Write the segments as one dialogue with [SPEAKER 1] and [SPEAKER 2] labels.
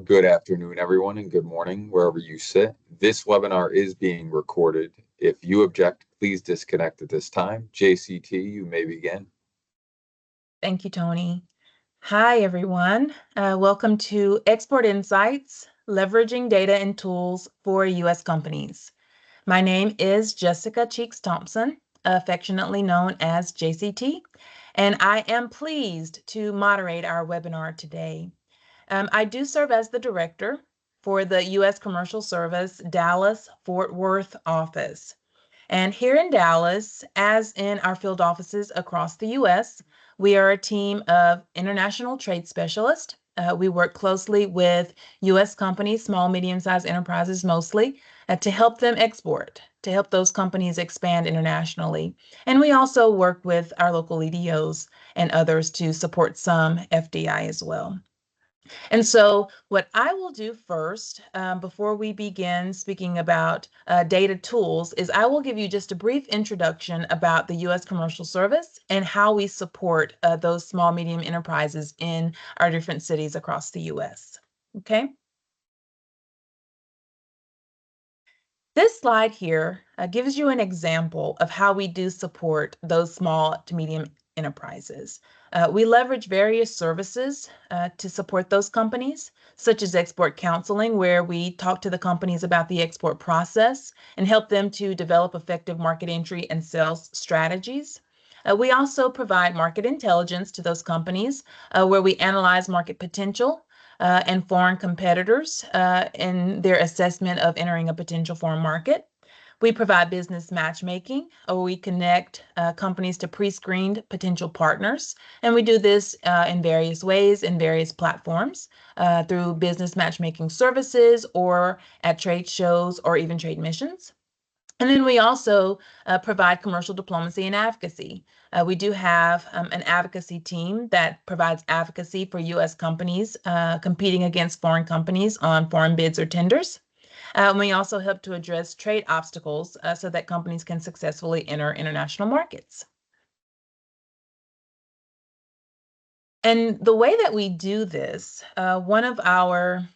[SPEAKER 1] Good afternoon, everyone, and good morning, wherever you sit. This webinar is being recorded. If you object, please disconnect at this time. JCT, you may begin.
[SPEAKER 2] Thank you, Tony. Hi, everyone. Welcome to Export Insights, Leveraging Data and Tools for U.S. Companies. My name is Jessica Cheeks Thompson, affectionately known as JCT, and I am pleased to moderate our webinar today. I do serve as the director for the U.S. Commercial Service Dallas-Fort Worth office. And here in Dallas, as in our field offices across the U.S., we are a team of international trade specialists. We work closely with U.S. companies, small, medium-sized enterprises mostly, to help them export, to help those companies expand internationally. And we also work with our local EDOs and others to support some FDI as well. And so what I will do first, before we begin speaking about data tools, is I will give you just a brief introduction about the U.S. Commercial Service and how we support those small, medium enterprises in our different cities across the U.S. Okay? This slide here gives you an example of how we do support those small to medium enterprises. We leverage various services to support those companies, such as export counseling, where we talk to the companies about the export process and help them to develop effective market entry and sales strategies. We also provide market intelligence to those companies where we analyze market potential and foreign competitors in their assessment of entering a potential foreign market. We provide business matchmaking, or we connect companies to pre-screened potential partners. And we do this in various ways, in various platforms, through business matchmaking services or at trade shows or even trade missions. And then we also provide commercial diplomacy and advocacy. We do have an advocacy team that provides advocacy for U.S. companies competing against foreign companies on foreign bids or tenders. We also help to address trade obstacles so that companies can successfully enter international markets. And the way that we do this, one of our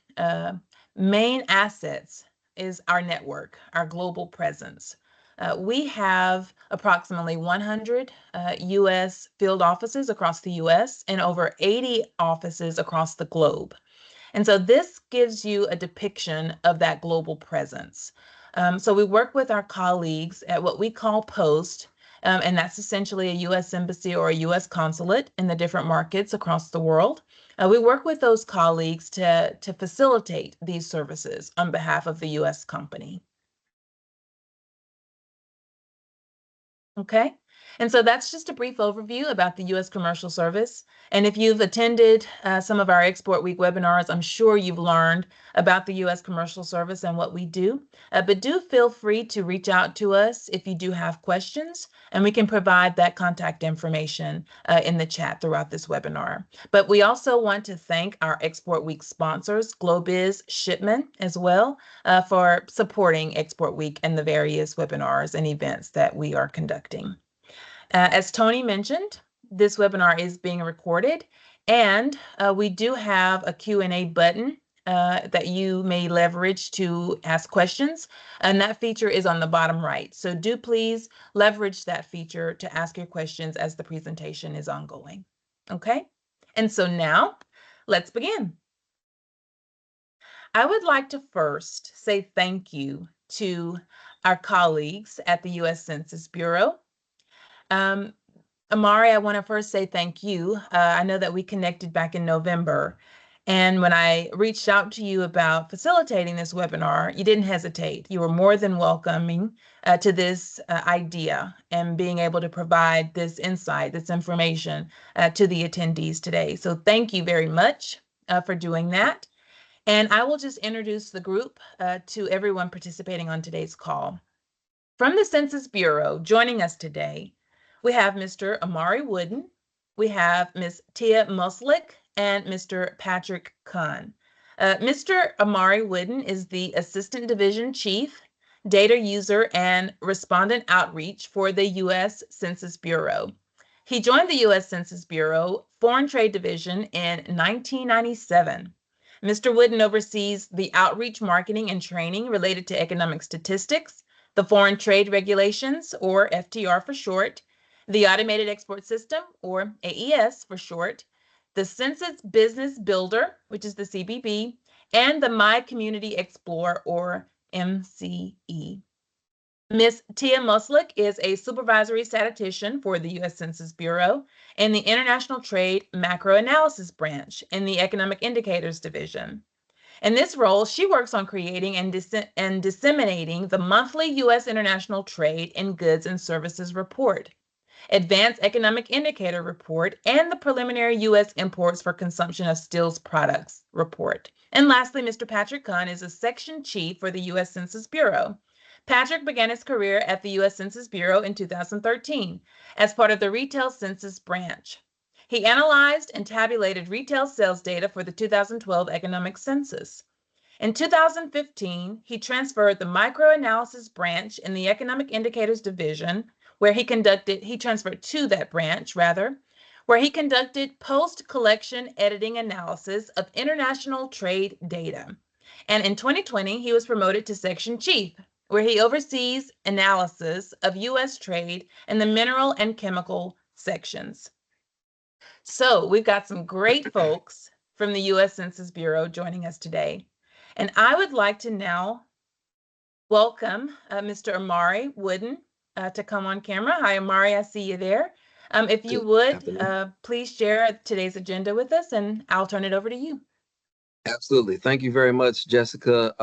[SPEAKER 2] main assets is our network, our global presence. We have approximately 100 U.S. field offices across the U.S. and over 80 offices across the globe. And so this gives you a depiction of that global presence. So we work with our colleagues at what we call POST, and that's essentially a U.S. embassy or a U.S. consulate in the different markets across the world. We work with those colleagues to facilitate these services on behalf of the U.S. company. Okay, and so that's just a brief overview about the U.S. Commercial Service. And if you've attended some of our Export Week webinars, I'm sure you've learned about the U.S. Commercial Service and what we do. But do feel free to reach out to us if you do have questions, and we can provide that contact information in the chat throughout this webinar. But we also want to thank our Export Week sponsors, GloBiz, Shipman as well, for supporting Export Week and the various webinars and events that we are conducting. As Tony mentioned, this webinar is being recorded, and we do have a Q&A button that you may leverage to ask questions, and that feature is on the bottom right. So do please leverage that feature to ask your questions as the presentation is ongoing. Okay, and so now let's begin. I would like to first say thank you to our colleagues at the U.S. Census Bureau. Omari, I want to first say thank you. I know that we connected back in November, and when I reached out to you about facilitating this webinar, you didn't hesitate. You were more than welcoming to this idea and being able to provide this insight, this information to the attendees today. So thank you very much for doing that. And I will just introduce the group to everyone participating on today's call. From the Census Bureau, joining us today, we have Mr. Omari Wooden, we have Ms. Tia Muslic, and Mr. Patrick Kuhn. Mr. Omari Wooden is the Assistant Division Chief, Data User and Respondent Outreach for the U.S. Census Bureau. He joined the U.S. Census Bureau Foreign Trade Division in 1997. Mr. Wooden oversees the outreach, marketing, and training related to economic statistics, the Foreign Trade Regulations, or FTR for short, the Automated Export System, or AES for short, the Census Business Builder, which is the CBB, and the My Community Explorer, or MCE. Ms. Tia Muslic is a supervisory statistician for the U.S. Census Bureau and the International Trade Macroanalysis Branch in the Economic Indicators Division. In this role, she works on creating and disseminating the monthly U.S. International Trade in Goods and Services Report, Advanced Economic Indicator Report, and the Preliminary U.S. Imports for Consumption of Steel Products Report. And lastly, Mr. Patrick Kuhn is a section chief for the U.S. Census Bureau. Patrick began his career at the U.S. Census Bureau in 2013 as part of the Retail Census Branch. He analyzed and tabulated retail sales data for the 2012 economic census. In 2015, he transferred the Microanalysis Branch in the Economic Indicators Division, where he transferred to that branch, where he conducted post-collection editing analysis of international trade data. And in 2020, he was promoted to Section Chief, where he oversees analysis of U.S. trade in the mineral and chemical sections. So we've got some great folks from the U.S. Census Bureau joining us today. And I would like to now welcome Mr. Omari Wooden to come on camera. Hi, Omari, I see you there. If you would, please share today's agenda with us, and I'll turn it over to you.
[SPEAKER 3] Absolutely. Thank you very much, Jessica.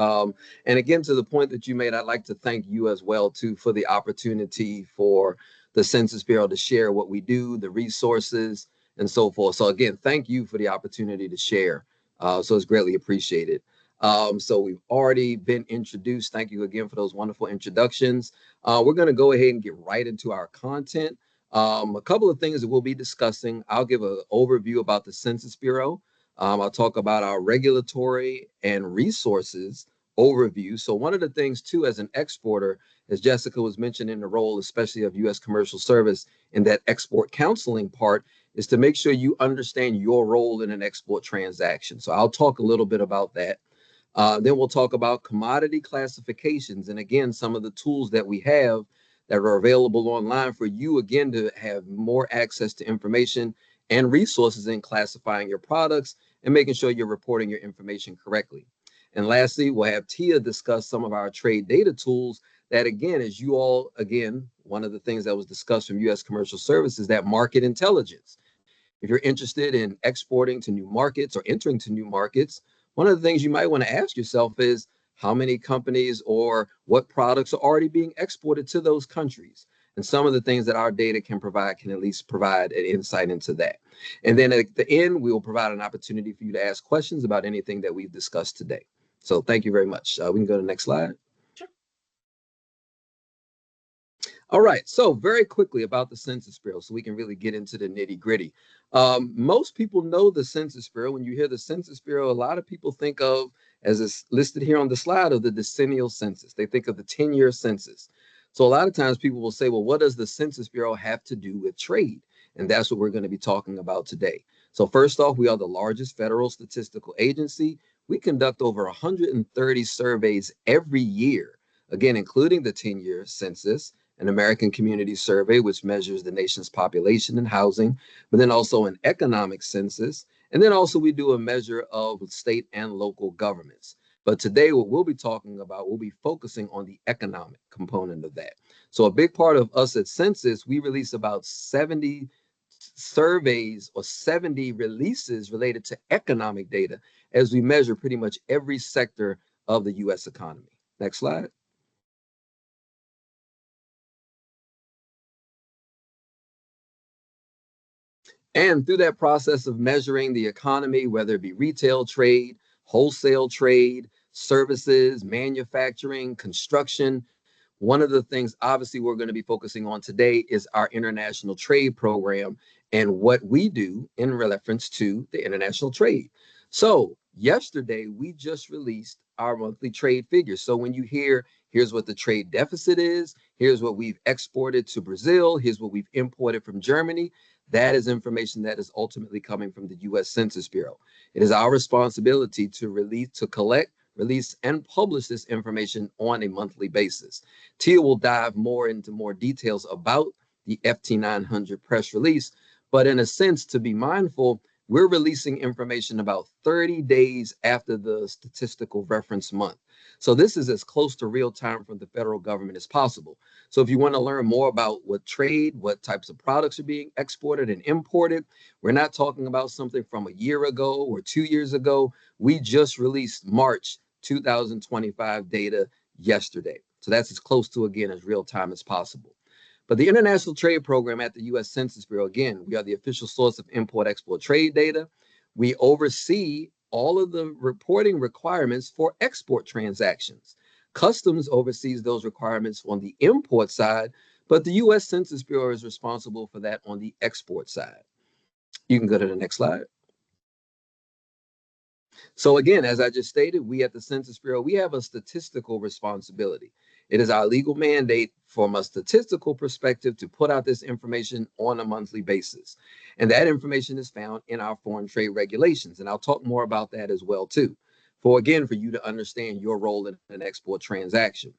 [SPEAKER 3] And again, to the point that you made, I'd like to thank you as well, too, for the opportunity for the Census Bureau to share what we do, the resources, and so forth. So again, thank you for the opportunity to share. So it's greatly appreciated. So we've already been introduced. Thank you again for those wonderful introductions. We're going to go ahead and get right into our content. A couple of things that we'll be discussing. I'll give an overview about the Census Bureau. I'll talk about our regulatory and resources overview. So one of the things, too, as an exporter, as Jessica was mentioning, the role, especially of U.S. Commercial Service in that export counseling part, is to make sure you understand your role in an export transaction. So I'll talk a little bit about that. Then we'll talk about commodity classifications. And again, some of the tools that we have that are available online for you, again, to have more access to information and resources in classifying your products and making sure you're reporting your information correctly. And lastly, we'll have Tia discuss some of our trade data tools that, again, as you all, again, one of the things that was discussed from U.S. Commercial Service is that market intelligence. If you're interested in exporting to new markets or entering to new markets, one of the things you might want to ask yourself is how many companies or what products are already being exported to those countries. And some of the things that our data can provide can at least provide an insight into that. And then at the end, we will provide an opportunity for you to ask questions about anything that we've discussed today. So thank you very much. We can go to the next slide.
[SPEAKER 2] Sure.
[SPEAKER 3] All right. So very quickly about the Census Bureau, so we can really get into the nitty gritty. Most people know the Census Bureau. When you hear the Census Bureau, a lot of people think of, as is listed here on the slide, of the decennial census. They think of the 10-year census. So a lot of times people will say, well, what does the Census Bureau have to do with trade? And that's what we're going to be talking about today. So first off, we are the largest federal statistical agency. We conduct over 130 surveys every year, again, including the 10-year census, an American Community Survey, which measures the nation's population and housing, but then also an economic census. And then also we do a measure of state and local governments. But today, what we'll be talking about, we'll be focusing on the economic component of that. So a big part of us at Census, we release about 70 surveys or 70 releases related to economic data as we measure pretty much every sector of the U.S. economy. Next slide. And through that process of measuring the economy, whether it be retail trade, wholesale trade, services, manufacturing, construction, one of the things obviously we're going to be focusing on today is our international trade program and what we do in reference to the international trade. So yesterday, we just released our monthly trade figures. So when you hear, here's what the trade deficit is, here's what we've exported to Brazil, here's what we've imported from Germany, that is information that is ultimately coming from the U.S. Census Bureau. It is our responsibility to collect, release, and publish this information on a monthly basis. Tia will dive more into more details about the FT 900 press release, but in a sense, to be mindful, we're releasing information about 30 days after the statistical reference month. So this is as close to real time from the federal government as possible. So if you want to learn more about what types of products are being exported and imported, we're not talking about something from a year ago or 2 years ago. We just released March 2025 data yesterday. So that's as close to, again, as real time as possible. But the International Trade Program at the U.S. Census Bureau, again, we are the official source of import-export trade data. We oversee all of the reporting requirements for export transactions. Customs oversees those requirements on the import side, but the U.S. Census Bureau is responsible for that on the export side. You can go to the next slide. So again, as I just stated, we at the Census Bureau, we have a statistical responsibility. It is our legal mandate from a statistical perspective to put out this information on a monthly basis. And that information is found in our foreign trade regulations. And I'll talk more about that as well too. For you to understand your role in an export transaction.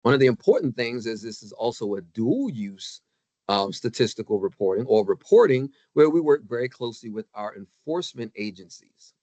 [SPEAKER 3] One of the important things is this is also a dual use statistical reporting or reporting where we work very closely with our enforcement agencies.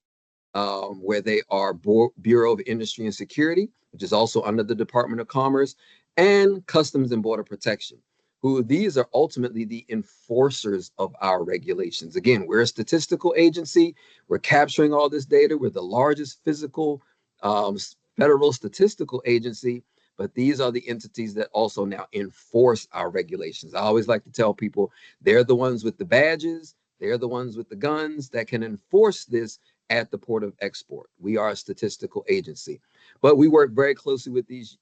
[SPEAKER 3] Where they are Bureau of Industry and Security, which is also under the Department of Commerce, and Customs and Border Protection, who these are ultimately the enforcers of our regulations. Again, we're a statistical agency. We're capturing all this data. We're the largest physical federal statistical agency, but these are the entities that also now enforce our regulations. I always like to tell people they're the ones with the badges. They're the ones with the guns that can enforce this at the port of export. We are a statistical agency, but we work very closely with these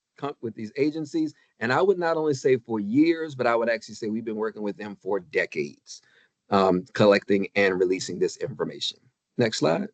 [SPEAKER 3] agencies. And I would not only say for years, but I would actually say we've been working with them for decades, collecting and releasing this information. Next slide.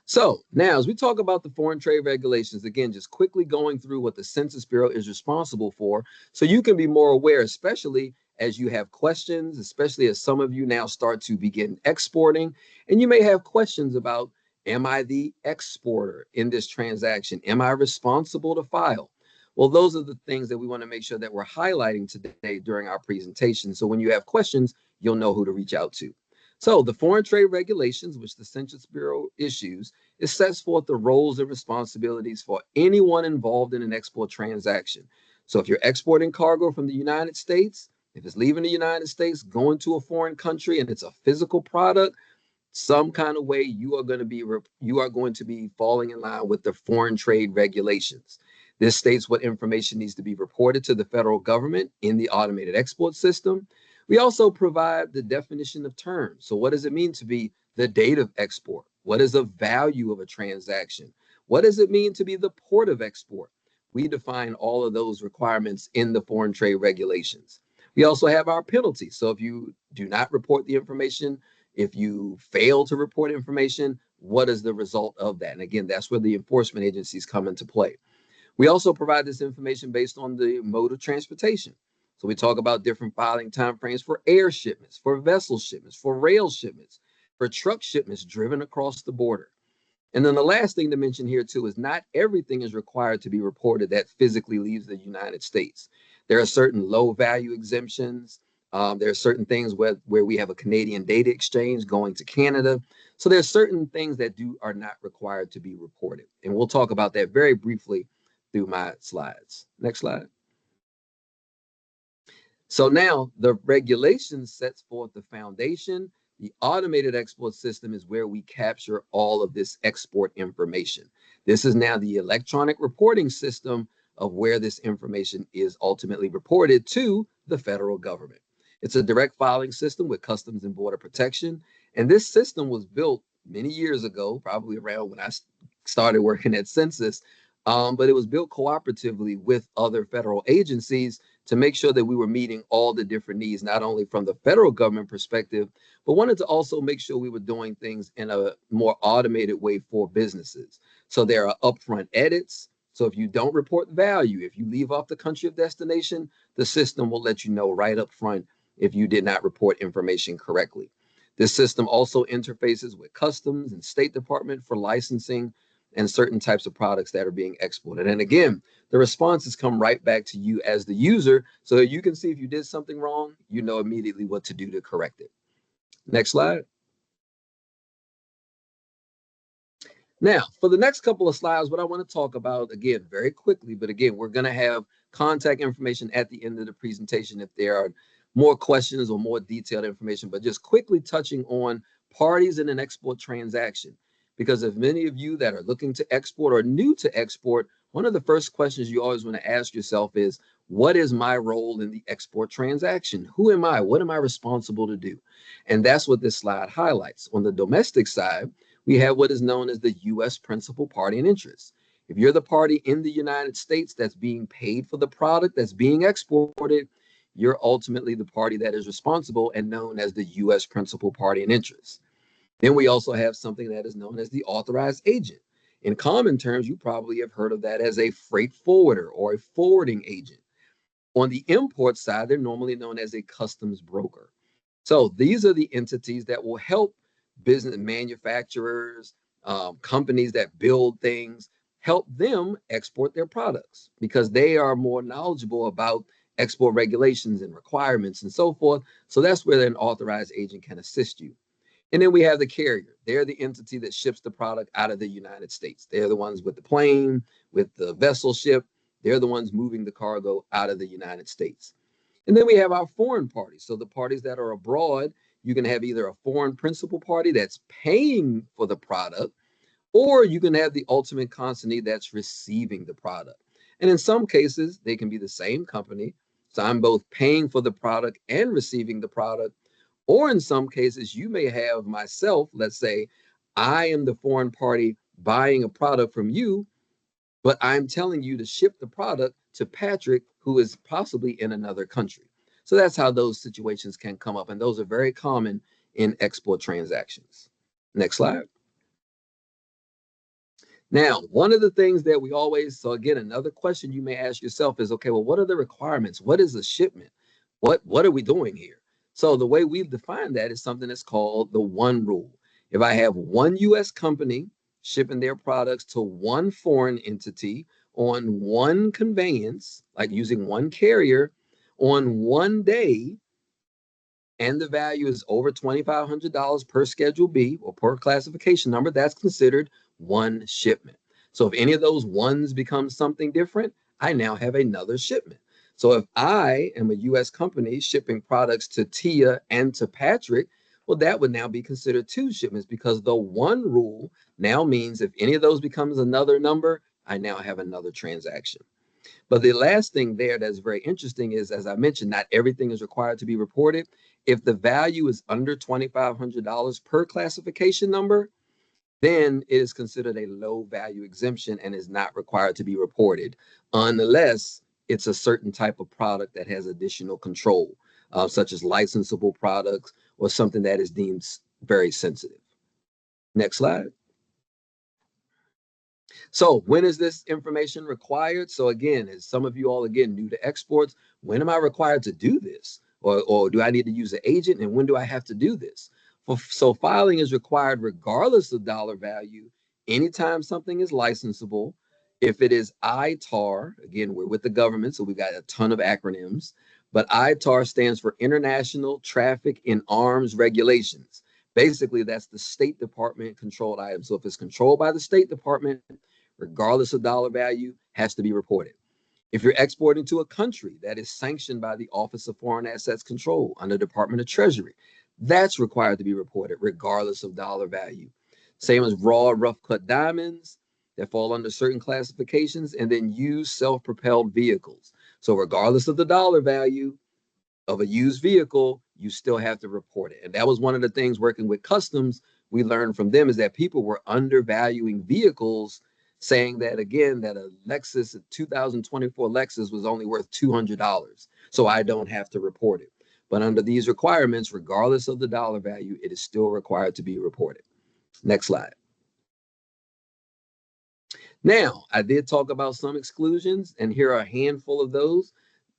[SPEAKER 3] So now, as we talk about the foreign trade regulations, again, just quickly going through what the Census Bureau is responsible for, so you can be more aware, especially as you have questions, especially as some of you now start to begin exporting, and you may have questions about, am I the exporter in this transaction? Am I responsible to file? Well, those are the things that we want to make sure that we're highlighting today during our presentation. So when you have questions, you'll know who to reach out to. So the foreign trade regulations, which the Census Bureau issues, it sets forth the roles and responsibilities for anyone involved in an export transaction. So if you're exporting cargo from the United States, if it's leaving the United States, going to a foreign country, and it's a physical product, some kind of way you are going to be falling in line with the foreign trade regulations. This states what information needs to be reported to the federal government in the automated export system. We also provide the definition of terms. So what does it mean to be the date of export? What is the value of a transaction? What does it mean to be the port of export? We define all of those requirements in the foreign trade regulations. We also have our penalties. So if you do not report the information, if you fail to report information, what is the result of that? And again, that's where the enforcement agencies come into play. We also provide this information based on the mode of transportation. So we talk about different filing timeframes for air shipments, for vessel shipments, for rail shipments, for truck shipments driven across the border. And then the last thing to mention here too is not everything is required to be reported that physically leaves the United States. There are certain low value exemptions. There are certain things where we have a Canadian data exchange going to Canada. So there's certain things that are not required to be reported. And we'll talk about that very briefly through my slides. Next slide. So now the regulation sets forth the foundation. The automated export system is where we capture all of this export information. This is now the electronic reporting system of where this information is ultimately reported to the federal government. It's a direct filing system with Customs and Border Protection. And this system was built many years ago, probably around when I started working at Census, but it was built cooperatively with other federal agencies to make sure that we were meeting all the different needs, not only from the federal government perspective, but wanted to also make sure we were doing things in a more automated way for businesses. So there are upfront edits. So if you don't report value, if you leave off the country of destination, the system will let you know right up front if you did not report information correctly. This system also interfaces with Customs and State Department for licensing and certain types of products that are being exported. And again, the responses come right back to you as the user, so that you can see if you did something wrong, you know immediately what to do to correct it. Next slide. Now, for the next couple of slides, what I want to talk about, again, very quickly, but again, we're going to have contact information at the end of the presentation if there are more questions or more detailed information, but just quickly touching on parties in an export transaction. Because if many of you that are looking to export or new to export, one of the first questions you always want to ask yourself is, what is my role in the export transaction? Who am I? What am I responsible to do? And that's what this slide highlights. On the domestic side, we have what is known as the U.S. principal party in interest. If you're the party in the United States that's being paid for the product that's being exported, you're ultimately the party that is responsible and known as the U.S. principal party in interest. Then we also have something that is known as the authorized agent. In common terms, you probably have heard of that as a freight forwarder or a forwarding agent. On the import side, they're normally known as a customs broker. So these are the entities that will help business manufacturers, companies that build things, help them export their products because they are more knowledgeable about export regulations and requirements and so forth. So that's where an authorized agent can assist you. And then we have the carrier. They're the entity that ships the product out of the United States. They're the ones with the plane, with the vessel ship. They're the ones moving the cargo out of the United States. And then we have our foreign parties. So the parties that are abroad, you can have either a foreign principal party that's paying for the product, or you can have the ultimate consignee that's receiving the product. And in some cases, they can be the same company. So I'm both paying for the product and receiving the product. Or in some cases, you may have myself, let's say, I am the foreign party buying a product from you, but I'm telling you to ship the product to Patrick, who is possibly in another country. So that's how those situations can come up. And those are very common in export transactions. Next slide. Now, one of the things that we always, so again, another question you may ask yourself is, okay, well, what are the requirements? What is a shipment? What are we doing here? So the way we've defined that is something that's called the one rule. If I have one U.S. company shipping their products to one foreign entity on one conveyance, like using one carrier on one day, and the value is over $2,500 per Schedule B or per classification number, that's considered one shipment. So if any of those ones become something different, I now have another shipment. So if I am a U.S. company shipping products to Tia and to Patrick, well, that would now be considered two shipments because the one rule now means if any of those becomes another number, I now have another transaction. But the last thing there that's very interesting is, as I mentioned, not everything is required to be reported. If the value is under $2,500 per classification number, then it is considered a low value exemption and is not required to be reported unless it's a certain type of product that has additional control, such as licensable products or something that is deemed very sensitive. Next slide. So when is this information required? So again, as some of you all, again, new to exports, when am I required to do this? Or do I need to use an agent? And when do I have to do this? So filing is required regardless of dollar value, anytime something is licensable. If it is ITAR, again, we're with the government, so we've got a ton of acronyms, but ITAR stands for International Traffic in Arms Regulations. Basically, that's the State Department controlled item. So if it's controlled by the State Department, regardless of dollar value, has to be reported. If you're exporting to a country that is sanctioned by the Office of Foreign Assets Control under Department of Treasury, that's required to be reported regardless of dollar value. Same as raw rough cut diamonds that fall under certain classifications, and then used self-propelled vehicles. So regardless of the dollar value of a used vehicle, you still have to report it. And that was one of the things working with customs we learned from them, is that people were undervaluing vehicles, saying that, again, that a Lexus, a 2024 Lexus was only worth $200. So I don't have to report it. But under these requirements, regardless of the dollar value, it is still required to be reported. Next slide. Now, I did talk about some exclusions, and here are a handful of those.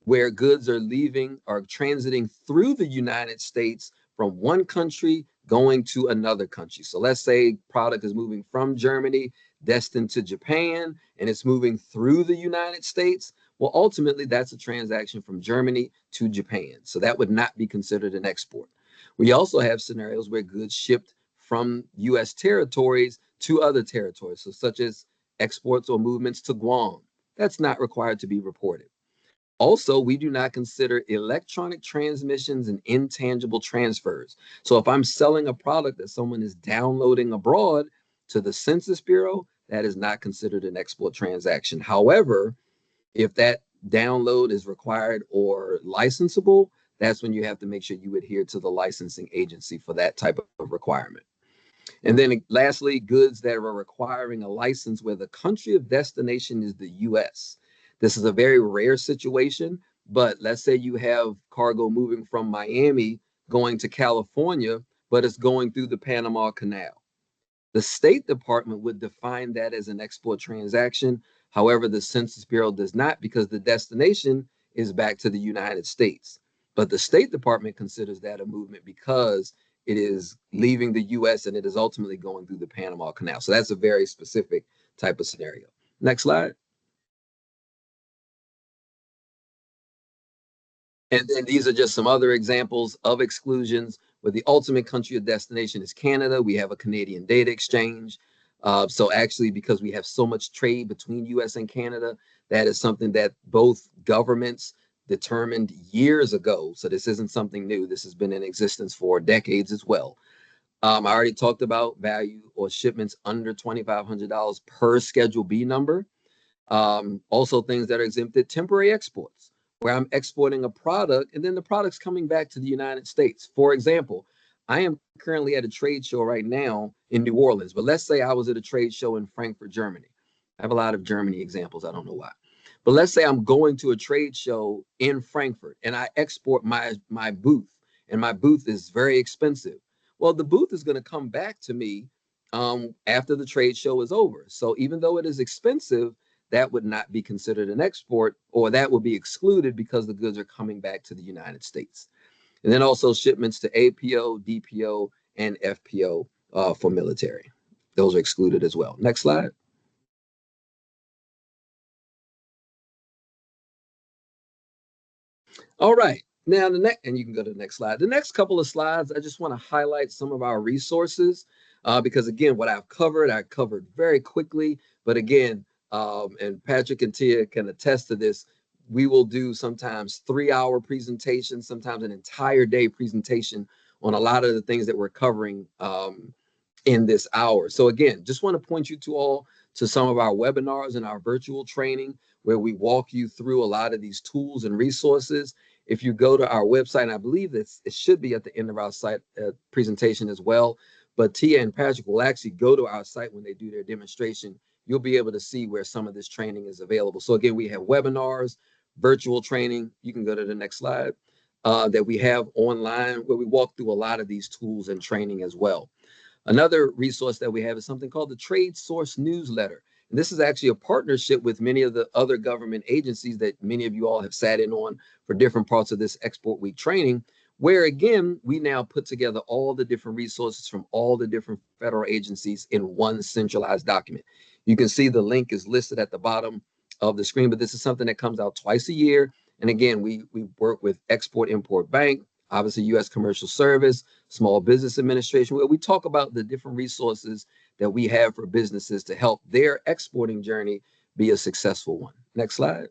[SPEAKER 3] where goods are leaving or transiting through the United States from one country going to another country. So let's say product is moving from Germany destined to Japan, and it's moving through the United States. Well, ultimately, that's a transaction from Germany to Japan. So that would not be considered an export. We also have scenarios where goods shipped from U.S. territories to other territories, so such as exports or movements to Guam. That's not required to be reported. Also, we do not consider electronic transmissions and intangible transfers. So if I'm selling a product that someone is downloading abroad to the Census Bureau, that is not considered an export transaction. However, if that download is required or licensable, that's when you have to make sure you adhere to the licensing agency for that type of requirement. And then lastly, goods that are requiring a license where the country of destination is the US. This is a very rare situation, but let's say you have cargo moving from Miami going to California, but it's going through the Panama Canal. The State Department would define that as an export transaction. However, the Census Bureau does not, because the destination is back to the United States. But the State Department considers that a movement because it is leaving the US and it is ultimately going through the Panama Canal. So that's a very specific type of scenario. Next slide. And then these are just some other examples of exclusions where the ultimate country of destination is Canada. We have a Canadian data exchange. So actually, because we have so much trade between US and Canada, that is something that both governments determined years ago. So this isn't something new. This has been in existence for decades as well. I already talked about value or shipments under $2,500 per Schedule B number. Also things that are exempted, temporary exports, where I'm exporting a product and then the product's coming back to the United States. For example, I am currently at a trade show right now in New Orleans, but let's say I was at a trade show in Frankfurt, Germany. I have a lot of Germany examples. I don't know why. But let's say I'm going to a trade show in Frankfurt and I export my booth, and my booth is very expensive. Well, the booth is going to come back to me after the trade show is over. So even though it is expensive, that would not be considered an export, or that would be excluded because the goods are coming back to the United States. And then also shipments to APO, DPO, and FPO for military. Those are excluded as well. Next slide. All right. Now the next, and you can go to the next slide. The next couple of slides, I just want to highlight some of our resources because again, what I covered very quickly. But again, and Patrick and Tia can attest to this, we will do sometimes 3-hour presentations, sometimes an entire day presentation on a lot of the things that we're covering in this hour. So again, just want to point you to all to some of our webinars and our virtual training where we walk you through a lot of these tools and resources. If you go to our website, and I believe that it should be at the end of our site presentation as well, but Tia and Patrick will actually go to our site when they do their demonstration. You'll be able to see where some of this training is available. So again, we have webinars, virtual training. You can go to the next slide that we have online where we walk through a lot of these tools and training as well. Another resource that we have is something called the Trade Source Newsletter. And this is actually a partnership with many of the other government agencies that many of you all have sat in on for different parts of this Export Week training, where again, we now put together all the different resources from all the different federal agencies in one centralized document. You can see the link is listed at the bottom of the screen, but this is something that comes out twice a year. And again, we work with Export-Import Bank, obviously U.S. Commercial Service, Small Business Administration, where we talk about the different resources that we have for businesses to help their exporting journey be a successful one. Next slide.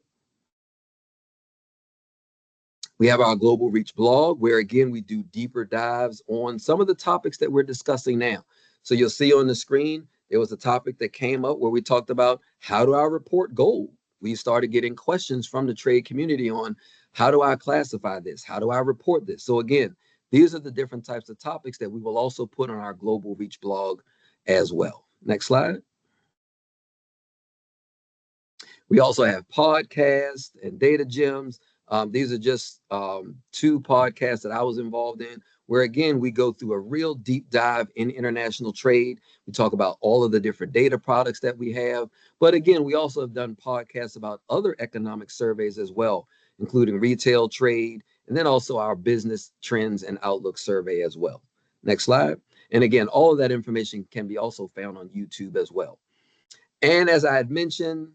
[SPEAKER 3] We have our Global Reach blog, where again, we do deeper dives on some of the topics that we're discussing now. So you'll see on the screen, there was a topic that came up where we talked about how do I report gold? We started getting questions from the trade community on how do I classify this? How do I report this? So again, these are the different types of topics that we will also put on our Global Reach blog as well. Next slide. We also have podcasts and data gems. These are just 2 podcasts that I was involved in, where again, we go through a real deep dive in international trade. We talk about all of the different data products that we have. But again, we also have done podcasts about other economic surveys as well. including retail, trade, and then also our business trends and outlook survey as well. Next slide. And again, all of that information can be also found on YouTube as well. And as I had mentioned,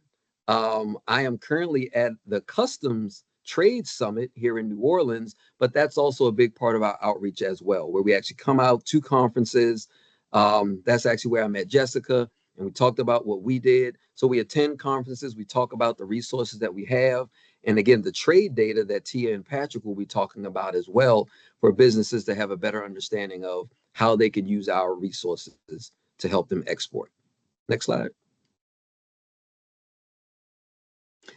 [SPEAKER 3] I am currently at the Customs Trade Summit here in New Orleans, but that's also a big part of our outreach as well, where we actually come out to conferences. That's actually where I met Jessica, and we talked about what we did. So we attend conferences, we talk about the resources that we have, and again, the trade data that Tia and Patrick will be talking about as well for businesses to have a better understanding of how they can use our resources to help them export. Next slide.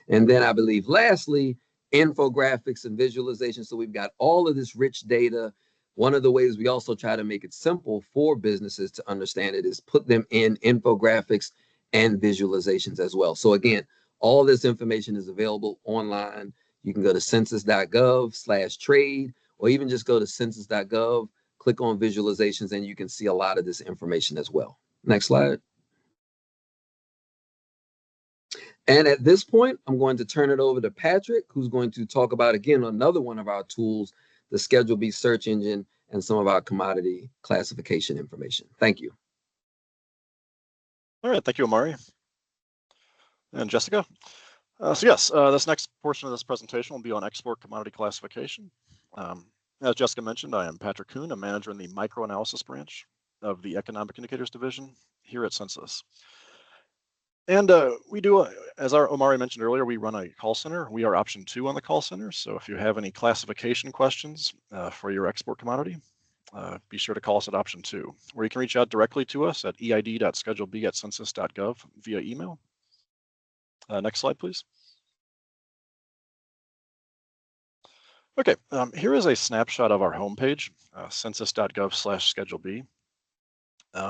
[SPEAKER 3] And then I believe lastly, infographics and visualization. So we've got all of this rich data. One of the ways we also try to make it simple for businesses to understand it is put them in infographics and visualizations as well. So again, all this information is available online. You can go to census.gov/trade, or even just go to census.gov, click on visualizations, and you can see a lot of this information as well. Next slide. And at this point, I'm going to turn it over to Patrick, who's going to talk about, again, another one of our tools, the Schedule B search engine, and some of our commodity classification information. Thank you.
[SPEAKER 4] All right, thank you, Omari. And Jessica. This next portion of this presentation will be on export commodity classification. As Jessica mentioned, I am Patrick Kuhn, a manager in the microanalysis branch of the Economic Indicators Division here at Census. And we do, as our Omari mentioned earlier, we run a call center. We are option 2 on the call center. So if you have any classification questions for your export commodity, be sure to call us at option 2, where you can reach out directly to us at eid.scheduleb@census.gov via email. Next slide, please. Okay, here is a snapshot of our homepage, census.gov/scheduleb.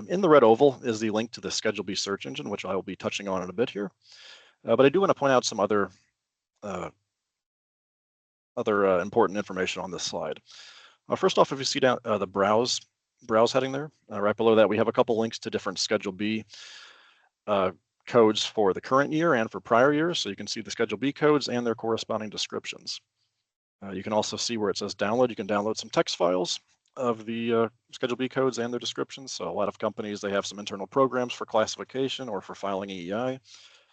[SPEAKER 4] In the red oval is the link to the Schedule B search engine, which I will be touching on in a bit here. But I do want to point out some other important information on this slide. First off, if you see down the browse heading there, right below that, we have a couple links to different Schedule B codes for the current year and for prior years. So you can see the Schedule B codes and their corresponding descriptions. You can also see where it says download. You can download some text files of the Schedule B codes and their descriptions. So a lot of companies, they have some internal programs for classification or for filing EEI,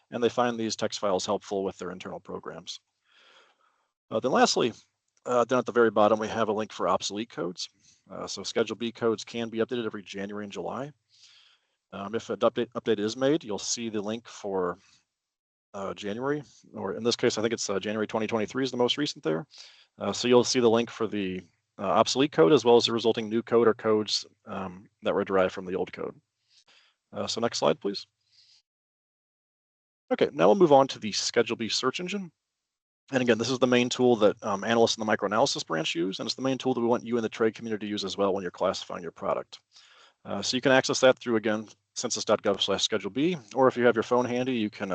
[SPEAKER 4] and they find these text files helpful with their internal programs. Then lastly, down at the very bottom, we have a link for obsolete codes. So Schedule B codes can be updated every January and July. If an update is made, you'll see the link for January, or in this case, I think it's January 2023 is the most recent there. So you'll see the link for the obsolete code as well as the resulting new code or codes that were derived from the old code. So next slide, please. Okay, now we'll move on to the Schedule B search engine. And again, this is the main tool that analysts in the microanalysis branch use, and it's the main tool that we want you in the trade community to use as well when you're classifying your product. So you can access that through, again, census.gov/scheduleb, or if you have your phone handy, you can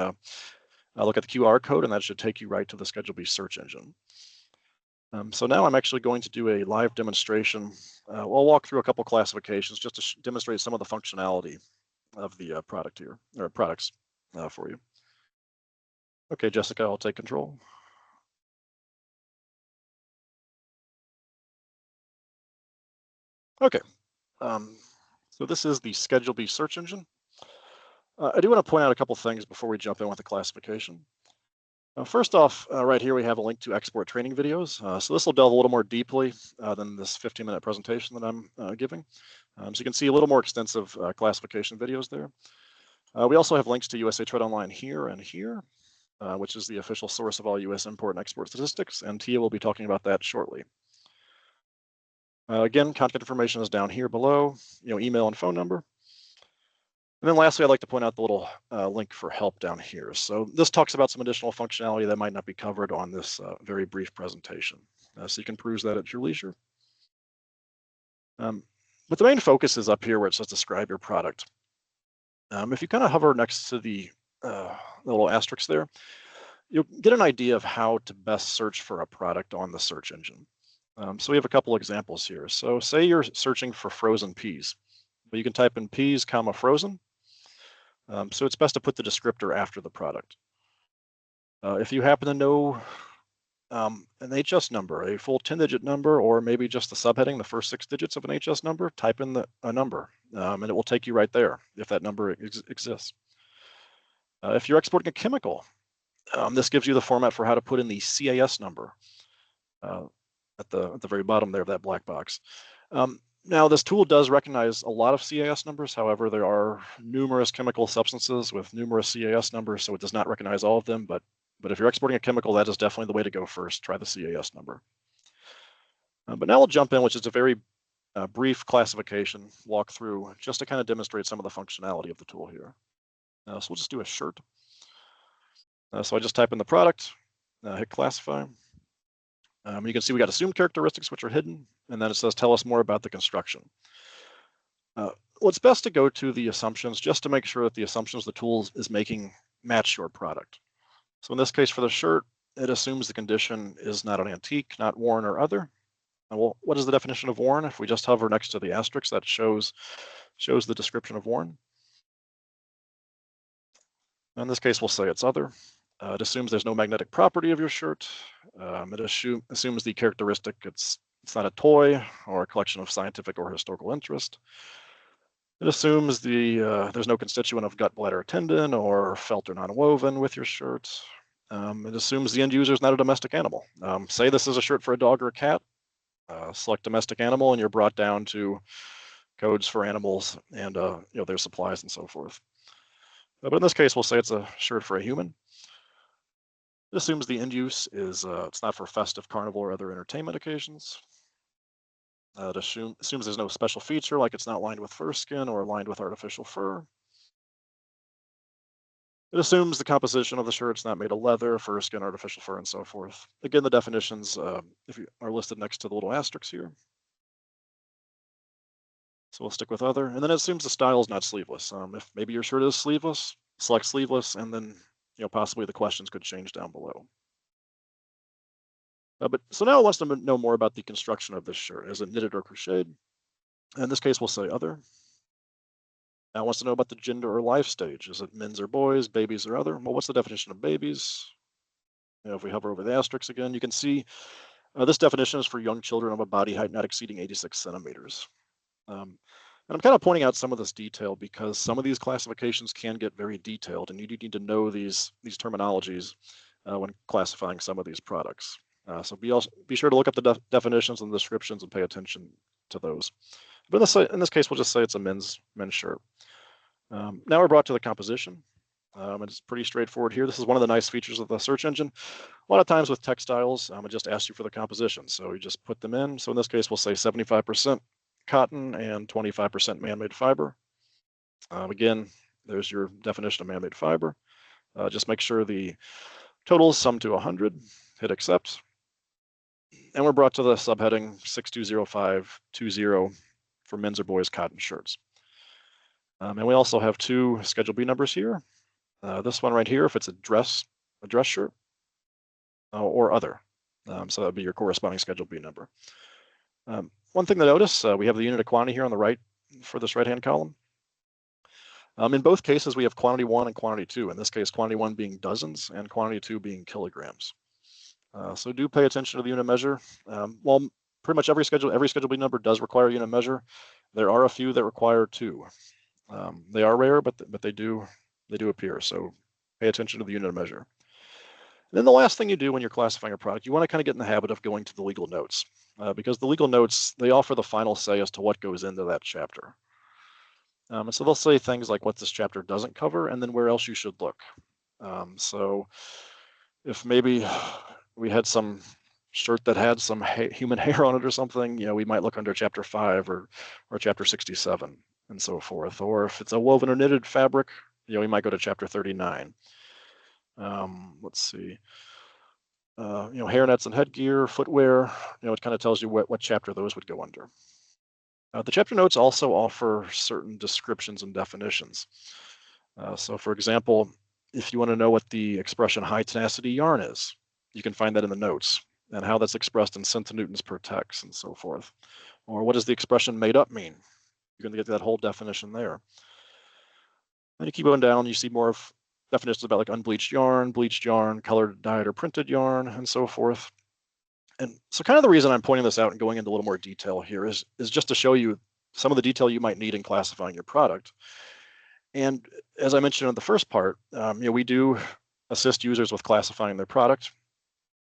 [SPEAKER 4] look at the QR code, and that should take you right to the Schedule B search engine. So now I'm actually going to do a live demonstration. I'll walk through a couple classifications just to demonstrate some of the functionality of the product here, or products for you. Okay, Jessica, I'll take control. Okay, so this is the Schedule B search engine. I do want to point out a couple things before we jump in with the classification. First off, right here we have a link to export training videos. So this will delve a little more deeply than this 15-minute presentation that I'm giving. So you can see a little more extensive classification videos there. We also have links to USA Trade Online here and here, which is the official source of all US import and export statistics, and Tia will be talking about that shortly. Again, contact information is down here below, email and phone number. And then lastly, I'd like to point out the little link for help down here. So this talks about some additional functionality that might not be covered on this very brief presentation. So you can peruse that at your leisure. But the main focus is up here where it says describe your product. If you kind of hover next to the little asterisk there, you'll get an idea of how to best search for a product on the search engine. So we have a couple examples here. So say you're searching for frozen peas, but you can type in peas, frozen. So it's best to put the descriptor after the product. If you happen to know an HS number, a full 10-digit number, or maybe just the subheading, the first 6 digits of an HS number, type in a number, and it will take you right there if that number exists. If you're exporting a chemical, this gives you the format for how to put in the CAS number at the very bottom there of that black box. Now, this tool does recognize a lot of CAS numbers. However, there are numerous chemical substances with numerous CAS numbers, so it does not recognize all of them. But if you're exporting a chemical, that is definitely the way to go first. Try the CAS number. But now we'll jump in, which is a very brief classification walkthrough, just to kind of demonstrate some of the functionality of the tool here. So we'll just do a shirt. So I just type in the product, hit classify. You can see we got assumed characteristics, which are hidden, and then it says tell us more about the construction. Well, it's best to go to the assumptions just to make sure that the assumptions the tool is making match your product. So in this case, for the shirt, it assumes the condition is not an antique, not worn or other. Well, what is the definition of worn? If we just hover next to the asterisk, that shows the description of worn. In this case, we'll say it's other. It assumes there's no magnetic property of your shirt. It assumes the characteristic it's not a toy or a collection of scientific or historical interest. It assumes there's no constituent of gut, bladder, or tendon, or felt or non-woven with your shirt. It assumes the end user is not a domestic animal. Say this is a shirt for a dog or a cat. Select domestic animal, and you're brought down to codes for animals and their supplies and so forth. But in this case, we'll say it's a shirt for a human. It assumes the end use is it's not for festive, carnival, or other entertainment occasions. It assumes there's no special feature, like it's not lined with fur skin or lined with artificial fur. It assumes the composition of the shirt's not made of leather, fur skin, artificial fur, and so forth. Again, the definitions if you are listed next to the little asterisks here. So we'll stick with other, and then it assumes the style is not sleeveless. If maybe your shirt is sleeveless, select sleeveless, and then possibly the questions could change down below. So now it wants to know more about the construction of this shirt. Is it knitted or crocheted? In this case, we'll say other. Now it wants to know about the gender or life stage. Is it men's or boys, babies or other? Well, what's the definition of babies? If we hover over the asterisks again, you can see this definition is for young children of a body height not exceeding 86 centimeters. And I'm kind of pointing out some of this detail because some of these classifications can get very detailed, and you do need to know these terminologies when classifying some of these products. So be sure to look up the definitions and descriptions and pay attention to those. But in this case, we'll just say it's a men's shirt. Now we're brought to the composition. And it's pretty straightforward here. This is one of the nice features of the search engine. A lot of times with textiles, it just asks you for the composition. So you just put them in. So in this case, we'll say 75% cotton and 25% man-made fiber. Again, there's your definition of man-made fiber. Just make sure the totals sum to 100. Hit accept. And we're brought to the subheading 620520 for men's or boys cotton shirts. And we also have two Schedule B numbers here. This one right here, if it's a dress shirt, or other. So that would be your corresponding Schedule B number. One thing to notice, we have the unit of quantity here on the right for this right-hand column. In both cases, we have quantity 1 and quantity 2. In this case, quantity 1 being dozens and quantity 2 being kilograms. So do pay attention to the unit measure. While pretty much every Schedule B number does require a unit measure, there are a few that require 2. They are rare, but they do appear. So pay attention to the unit of measure. And then the last thing you do when you're classifying a product, you want to kind of get in the habit of going to the legal notes, because the legal notes, they offer the final say as to what goes into that chapter. And so they'll say things like what this chapter doesn't cover and then where else you should look. So if maybe we had some shirt that had some human hair on it or something, we might look under chapter 5 or chapter 67 and so forth. Or if it's a woven or knitted fabric, we might go to chapter 39. Let's see. Hairnets and headgear, footwear, it kind of tells you what chapter those would go under. The chapter notes also offer certain descriptions and definitions. So for example, if you want to know what the expression high tenacity yarn is, you can find that in the notes and how that's expressed in centinewtons per text and so forth. Or what does the expression made up mean? You're going to get that whole definition there. And you keep going down, you see more of definitions about like unbleached yarn, bleached yarn, colored, dyed, or printed yarn, and so forth. And so kind of the reason I'm pointing this out and going into a little more detail here is just to show you some of the detail you might need in classifying your product. And as I mentioned in the first part, we do assist users with classifying their product,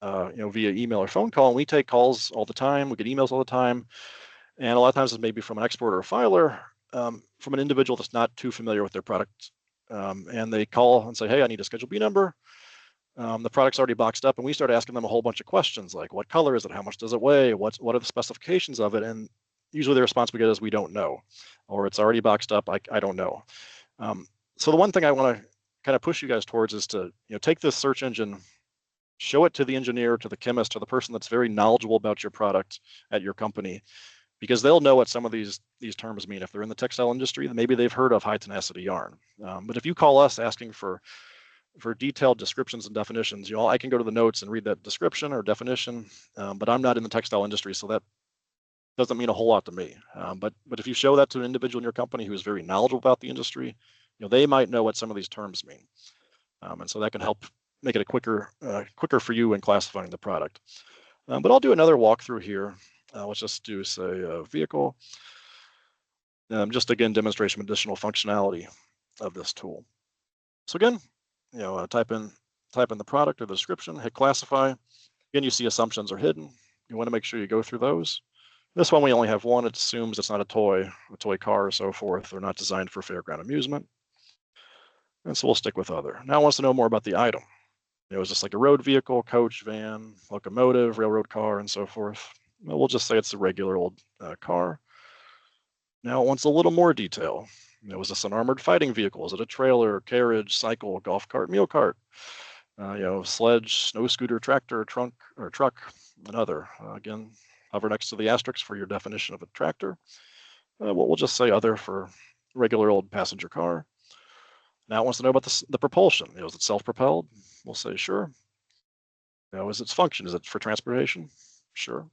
[SPEAKER 4] via email or phone call. And we take calls all the time. We get emails all the time. And a lot of times it's maybe from an exporter or a filer, from an individual that's not too familiar with their product. And they call and say, hey, I need a Schedule B number. The product's already boxed up, and we start asking them a whole bunch of questions like, what color is it? How much does it weigh? What are the specifications of it? And usually the response we get is, we don't know, or it's already boxed up. I don't know. So the one thing I want to kind of push you guys towards is to take this search engine, show it to the engineer, to the chemist, to the person that's very knowledgeable about your product at your company, because they'll know what some of these terms mean. If they're in the textile industry, then maybe they've heard of high tenacity yarn. But if you call us asking for detailed descriptions and definitions, I can go to the notes and read that description or definition, but I'm not in the textile industry, so that doesn't mean a whole lot to me. But if you show that to an individual in your company who is very knowledgeable about the industry, they might know what some of these terms mean, and so that can help make it a quicker for you in classifying the product. But I'll do another walkthrough here. Let's just do, say, a vehicle. Just again, demonstration of additional functionality of this tool. So again, type in the product or the description, hit classify. Again, you see assumptions are hidden. You want to make sure you go through those. This one, we only have one. It assumes it's not a toy car, or so forth. They're not designed for fairground amusement. And so we'll stick with other. Now it wants to know more about the item. Is this like a road vehicle, coach, van, locomotive, railroad car, and so forth? Well, we'll just say it's a regular old car. Now it wants a little more detail. Is this an armored fighting vehicle? Is it a trailer, carriage, cycle, golf cart, mule cart? Sledge, snow scooter, tractor, truck, and other. Again, hover next to the asterisk for your definition of a tractor. We'll just say other for regular old passenger car. Now it wants to know about the propulsion. Is it self-propelled? We'll say sure. Is its function? Is it for transportation? Sure.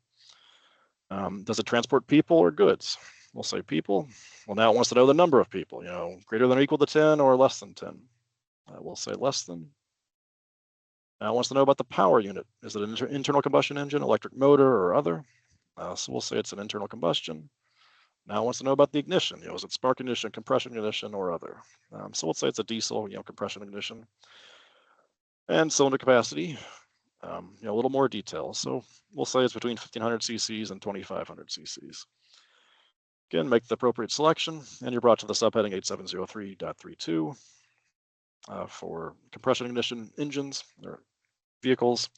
[SPEAKER 4] Does it transport people or goods? We'll say people. Well, now it wants to know the number of people, greater than or equal to 10 or less than 10. We'll say less than. Now it wants to know about the power unit. Is it an internal combustion engine, electric motor, or other? So we'll say it's an internal combustion. Now it wants to know about the ignition. Is it spark ignition, compression ignition, or other? So we'll say it's a diesel, compression ignition. And cylinder capacity, a little more detail. So we'll say it's between 1500 cc's and 2500 cc's. Again, make the appropriate selection, and you're brought to the subheading 8703.32 for compression ignition engines or vehicles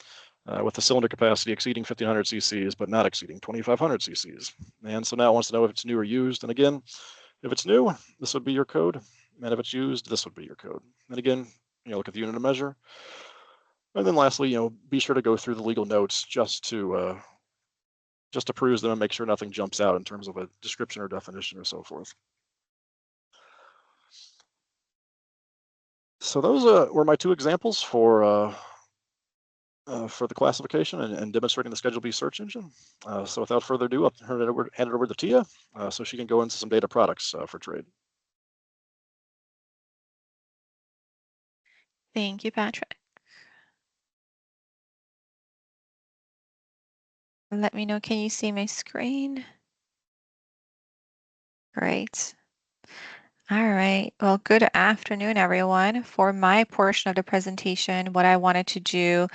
[SPEAKER 4] with the cylinder capacity exceeding 1500 cc's, but not exceeding 2500 cc's. And so now it wants to know if it's new or used. And again, if it's new, this would be your code. And if it's used, this would be your code. And again, look at the unit of measure. And then lastly, be sure to go through the legal notes just to peruse them and make sure nothing jumps out in terms of a description or definition or so forth. So those were my two examples for the classification and demonstrating the Schedule B search engine. So without further ado, I'll hand it over to Tia so she can go into some data products for trade.
[SPEAKER 5] Thank you, Patrick. Let me know, can you see my screen? Great. All right, well, good afternoon, everyone. For my portion of the presentation, what I wanted to do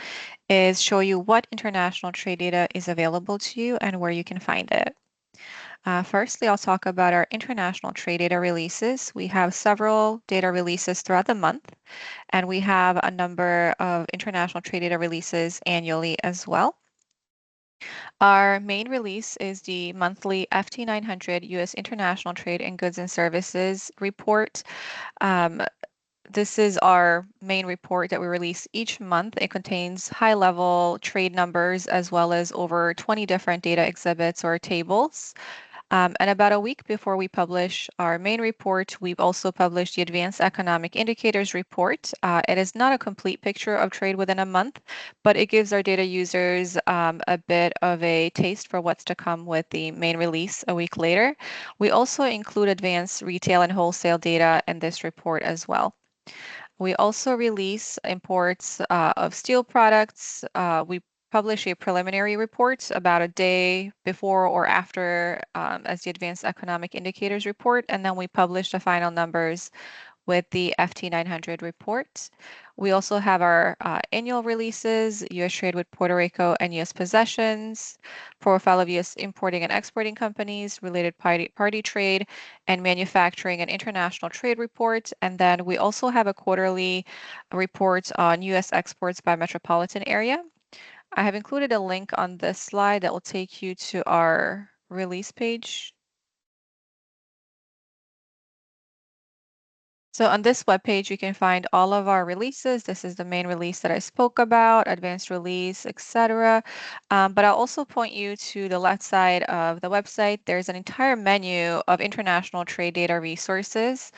[SPEAKER 5] is show you what international trade data is available to you and where you can find it. Firstly, I'll talk about our international trade data releases. We have several data releases throughout the month, and we have a number of international trade data releases annually as well. Our main release is the monthly FT900 U.S. International Trade in Goods and Services report. This is our main report that we release each month. It contains high-level trade numbers as well as over 20 different data exhibits or tables. And about a week before we publish our main report, we've also published the Advanced Economic Indicators report. It is not a complete picture of trade within a month, but it gives our data users a bit of a taste for what's to come with the main release a week later. We also include advanced retail and wholesale data in this report as well. We also release imports of steel products. We publish a preliminary report about a day before or after as the Advanced Economic Indicators report, and then we publish the final numbers with the FT 900 report. We also have our annual releases, U.S. trade with Puerto Rico and U.S. possessions, profile of U.S. importing and exporting companies, related party trade, and manufacturing and international trade reports. And then we also have a quarterly report on U.S. exports by metropolitan area. I have included a link on this slide that will take you to our release page. So on this webpage, you can find all of our releases. This is the main release that I spoke about, advanced release, etc. But I'll also point you to the left side of the website. There's an entire menu of international trade data resources.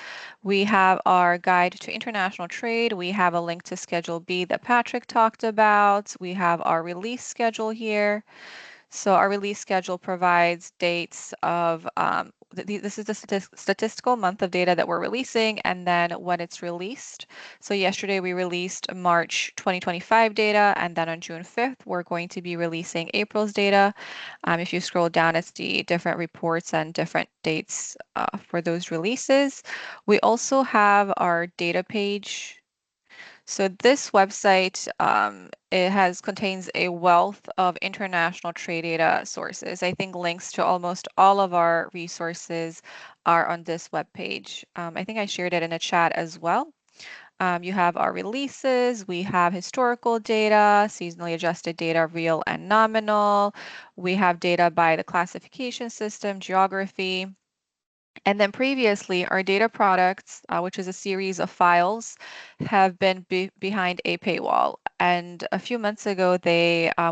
[SPEAKER 5] We have our guide to international trade. We have a link to Schedule B that Patrick talked about. We have our release schedule here. So our release schedule provides dates of, this is the statistical month of data that we're releasing and then when it's released. So yesterday we released March 2025 data, and then on June 5th, we're going to be releasing April's data. If you scroll down, it's the different reports and different dates for those releases. We also have our data page. So this website, it contains a wealth of international trade data sources. I think links to almost all of our resources are on this webpage. I think I shared it in a chat as well. You have our releases, we have historical data, seasonally adjusted data, real and nominal. We have data by the classification system, geography. And then previously, our data products, which is a series of files, have been behind a paywall. And a few months ago,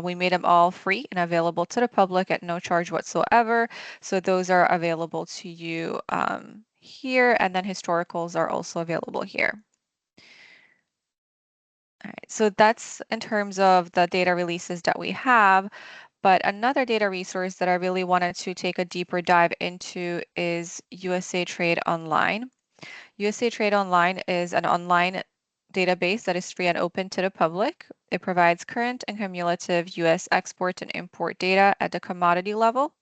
[SPEAKER 5] we made them all free and available to the public at no charge whatsoever. So those are available to you here, and then historicals are also available here. All right, so that's in terms of the data releases that we have. But another data resource that I really wanted to take a deeper dive into is USA Trade Online. USA Trade Online is an online database that is free and open to the public. It provides current and cumulative US export and import data at the commodity level.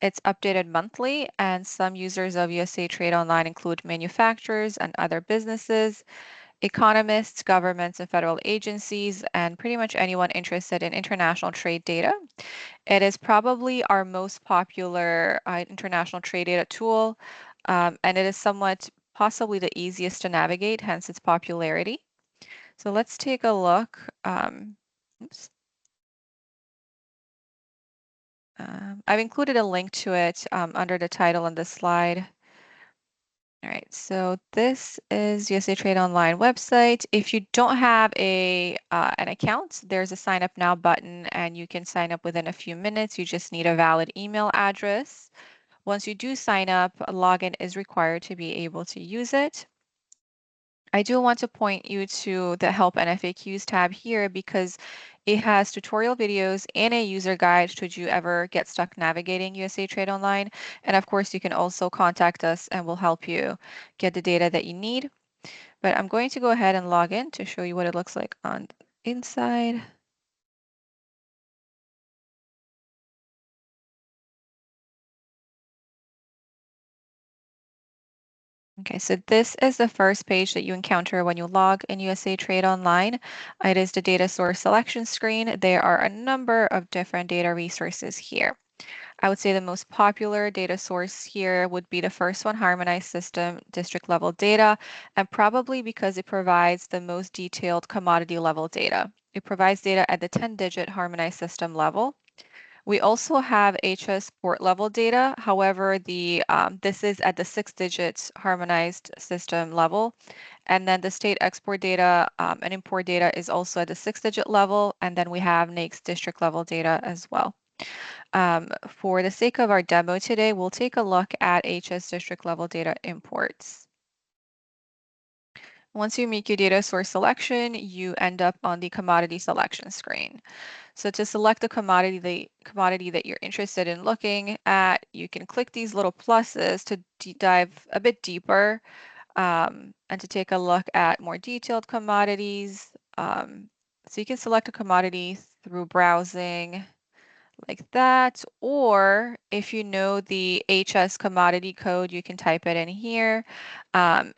[SPEAKER 5] It's updated monthly, and some users of USA Trade Online include manufacturers and other businesses, economists, governments, and federal agencies, and pretty much anyone interested in international trade data. It is probably our most popular international trade data tool, and it is somewhat possibly the easiest to navigate, hence its popularity. So let's take a look. Oops. I've included a link to it under the title on this slide. All right, so this is USA Trade Online website. If you don't have an account, there's a sign up now button, and you can sign up within a few minutes. You just need a valid email address. Once you do sign up, a login is required to be able to use it. I do want to point you to the Help and FAQs tab here because it has tutorial videos and a user guide should you ever get stuck navigating USA Trade Online. And of course, you can also contact us and we'll help you get the data that you need. But I'm going to go ahead and log in to show you what it looks like on the inside. Okay, so this is the first page that you encounter when you log in USA Trade Online. It is the data source selection screen. There are a number of different data resources here. I would say the most popular data source here would be the first one, harmonized system district level data, and probably because it provides the most detailed commodity level data. It provides data at the 10-digit harmonized system level. We also have HS port level data. However, this is at the 6-digit harmonized system level. And then the state export data and import data is also at the 6-digit level. And then we have NAICS district level data as well. For the sake of our demo today, we'll take a look at HS district level data imports. Once you make your data source selection, you end up on the commodity selection screen. So to select the commodity that you're interested in looking at, you can click these little pluses to dive a bit deeper and to take a look at more detailed commodities. So you can select a commodity through browsing like that, or if you know the HS commodity code, you can type it in here.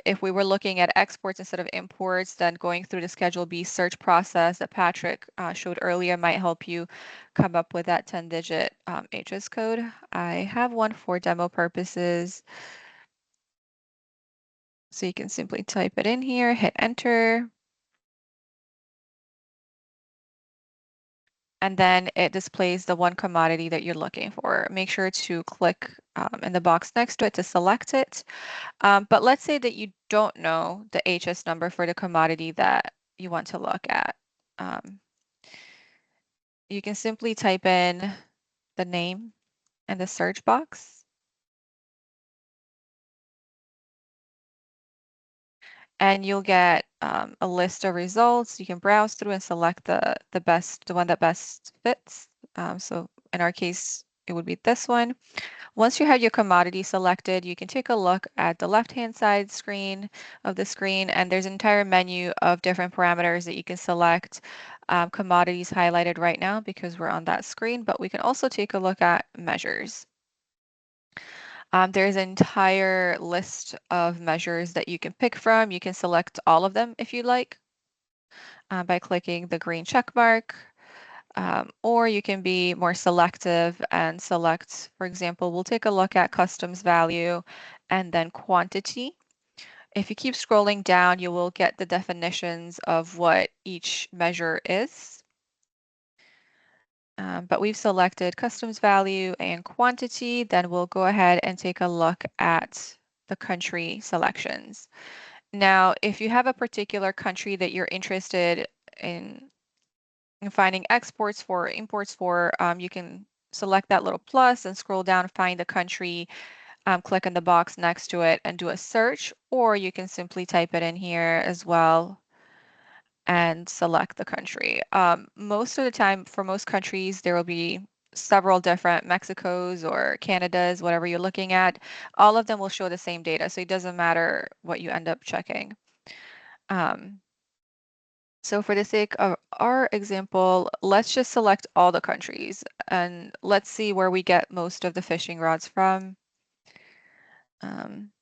[SPEAKER 5] If we were looking at exports instead of imports, then going through the Schedule B search process that Patrick showed earlier might help you come up with that 10-digit HS code. I have one for demo purposes. So you can simply type it in here, hit enter. And then it displays the one commodity that you're looking for. Make sure to click in the box next to it to select it. But let's say that you don't know the HS number for the commodity that you want to look at. You can simply type in the name in the search box. And you'll get a list of results. You can browse through and select the one that best fits. So in our case, it would be this one. Once you have your commodity selected, you can take a look at the left-hand side screen of the screen, and there's an entire menu of different parameters that you can select. Commodities highlighted right now because we're on that screen, but we can also take a look at measures. There's an entire list of measures that you can pick from. You can select all of them if you like by clicking the green check mark. Or you can be more selective and select, for example, we'll take a look at customs value and then quantity. If you keep scrolling down, you will get the definitions of what each measure is. But we've selected customs value and quantity, then we'll go ahead and take a look at the country selections. Now, if you have a particular country that you're interested in finding exports for, imports for, you can select that little plus and scroll down, find the country, click in the box next to it and do a search, or you can simply type it in here as well and select the country. Most of the time, for most countries, there will be several different Mexicos or Canadas, whatever you're looking at. All of them will show the same data, so it doesn't matter what you end up checking. So for the sake of our example, let's just select all the countries and let's see where we get most of the fishing rods from.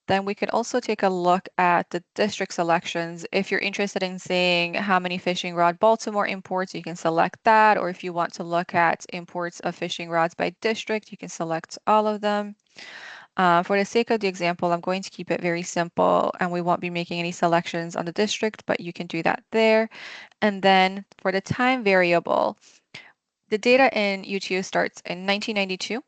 [SPEAKER 5] Then we could also take a look at the district selections. If you're interested in seeing how many fishing rod Baltimore imports, you can select that. Or if you want to look at imports of fishing rods by district, you can select all of them. For the sake of the example, I'm going to keep it very simple and we won't be making any selections on the district, but you can do that there. And then for the time variable, the data in UTO starts in 1992.